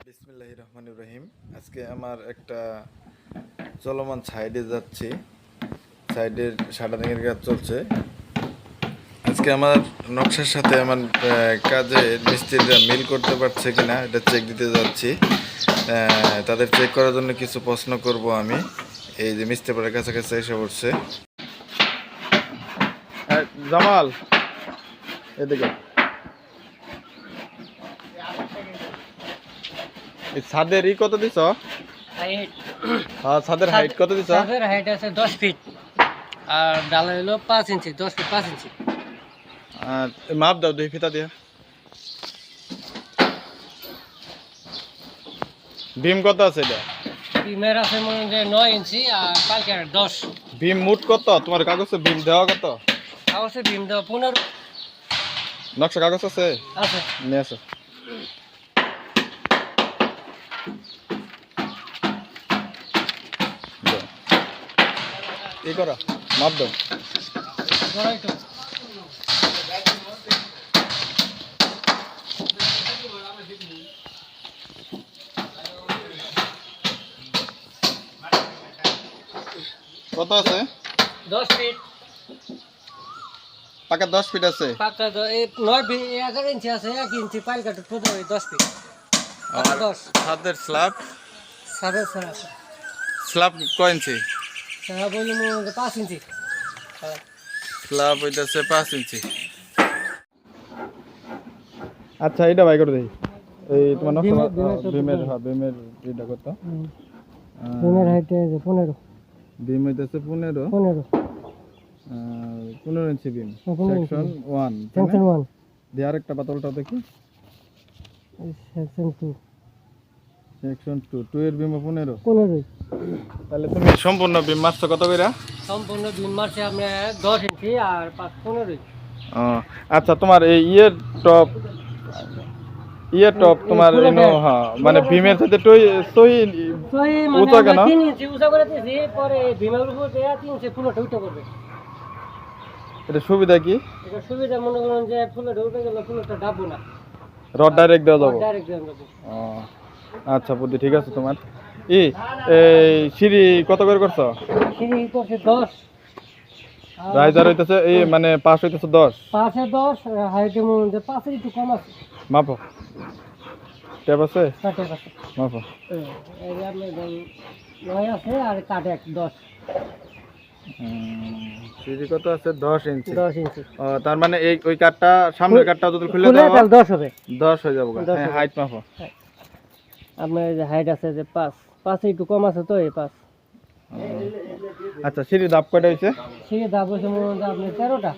বিসমিল্লাহির রহমানির রহিম। আজকে আমার একটা চলমান সাইডে যাচ্ছি, সাইডের শাটারিংয়ের কাজ চলছে। আজকে আমার নকশার সাথে আমার কাজে মিস্ত্রিরা মিল করতে পারছে কিনা এটা চেক দিতে যাচ্ছি। তাদের চেক করার জন্য কিছু প্রশ্ন করব আমি। এই যে মিস্ত্রি পরের কাছাকাছি এসে পড়ছে। জামাল এদিকে, ছাদের কত দিছ? ছাদের হাইট কত দিছ? ছাদের হাইট আছে 10 ফিট আর ডালা হলো 5 ইঞ্চি, 10 ফিট 5 ইঞ্চি। আর মাপ দাও 2 ফিতা দিয়া। বিম কত আছে এটা? বিমের আছে মনে হয় 9 ইঞ্চি আর পালকের 10। বিম মুট কত? তোমার কাগজে বিম দেওয়া কত? অবশ্যই বিম দাও 15। নকশা কাগজ আছে? আছে, নিয়ে আসো। কি করো? মাপ দাও। ধরাই তো কত আছে? 10 ফিট। পাকা 10 ফিট আছে। পাকা 9 ফিট 11 ইঞ্চি আছে, 1 ইঞ্চি পালকাট পুরো 10 ফিট। পাকা 10। ছাদের স্ল্যাব? ছাদের আছে। স্ল্যাব কয় ইঞ্চি? সারা বলি মনে হয় 5 ইঞ্চি। স্ল্যাব হইতাছে 5 ইঞ্চি। আচ্ছা, এটা বাই করে দেই। এই তোমার নকশা বিমের বিমের এটা কত? বিমের হাইট আছে 15। বিম হইতাছে 15 ইঞ্চি বিম। সেকশন 1। সেকশন 1। দিয়ে আরেকটা পাতলটা দেখি। সেকশন 2। সেকশন 2 এর বিম 15। তাহলে তুমি সম্পূর্ণ সম্পূর্ণ বিম মারছো কত কইরা? বিম মারছে আমরা 10 ইঞ্চি আর 15। ও আচ্ছা, তোমার এই টপ তোমার এনো হ্যাঁ মানে বিমের সাথে সই উঁচা কেন? 3 ইঞ্চি উঁচা করে দিয়েছি, পরে বিমের উপর দেয়া 3 ইঞ্চি ফুলটা উঠে করবে। এটা সুবিধা কি? এটা সুবিধা মনে করেন যে ফুলটা উঠে গেলে ফুলটা ডাববো না, রড ডাইরেক্ট দেওয়া যাবে। ডাইরেক্ট দেওয়া যাবে। ও আচ্ছা বুদ্ধি, ঠিক আছে তোমার। এই সিঁড়ি কত করে করছো? সিঁড়ি করছে 10। রাইজার হইতেছে এই মানে পাশ হইতেছে 10। পাশে 10, হাইটে মনে হয় 5 এর একটু কম আছে। মাপো। ট্যাপ আছে? কাটে আছে। মাপো। এই যে আপনি 9 আছে আর কাটে 10। সিঁড়ি কত আছে? 10 ইঞ্চি। 10 ইঞ্চি। ও তার মানে এই ওই কাটটা সামনের কাটটা যদি খুলে দাও তাহলে 10 হবে। 10 হয়ে যাবে। হ্যাঁ, হাইট মাপো। আপনার এই যে হাইট আছে যে 5 একটু কম আছে তো এই 5। আচ্ছা, সিঁড়ি ধাপ কয়টা হইছে? সিঁড়ি ধাপ হয়েছে মনে হয় আপনি 13টা।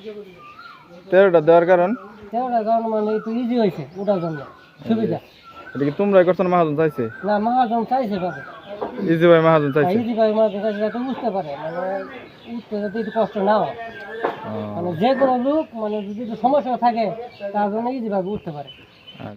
13টা দেওয়ার কারণ? 13টা কারণ মানে একটু ইজি হয়েছে ওটার জন্য সুবিধা। এটা কি তোমরাই করছো না মহাজন চাইছে? না, মহাজন চাইছে ভাবে। ইজি ভাই মহাজন চাইছে। ইজি ভাই মহাজন চাইছে যাতে বুঝতে পারে, মানে উঠতে যাতে একটু কষ্ট না হয়। মানে যে কোনো লোক মানে যদি একটু সমস্যা থাকে তার জন্য ইজি ভাবে উঠতে পারে।